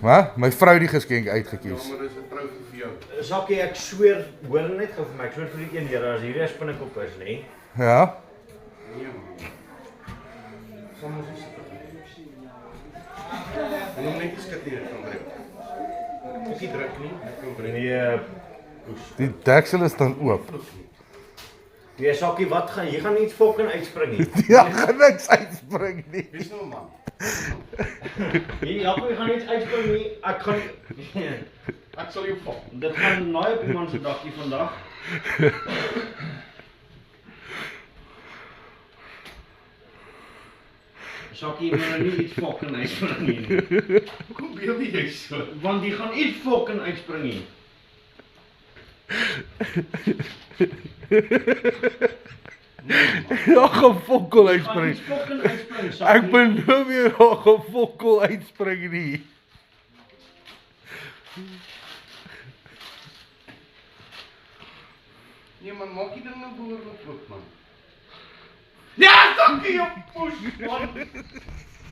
Maar my vrou die geskenk uitgekies. Maar dis 'n trofee vir jou. Sakkie, ek sweer, hoor net gou vir my. Ek sweer vir die een here as hierdie 'n spinnekop is, nê? Ja. Nee man. Soms is dit. En hom net skit nie kan druk. Ek nie druk nie, ek kan druk. Nee, Die deksel is dan oop. nee Sakkie, wat gaan jy gaan iets fucking uitspring nie. Ja, gaan niks uitspring nie. Dis nou man. Hier, Jakkie gaan iets uitspring nie. Ek gaan Ek sal jou vat. dit gaan naai op iemand se dakkie vandag. Sakkie, jy moet nou nie iets fucking uitspring nie. Kom beel jy so. Want jy gaan iets fucking uitspring nie. Ja, gefokkel Gaan uitspring. iets fucking uitspring, Sakkie. Ek beloof jy ja, gefokkel uitspring nie. Nee man, maak die ding nou behoorlik oop man. Ja, dankie op push man.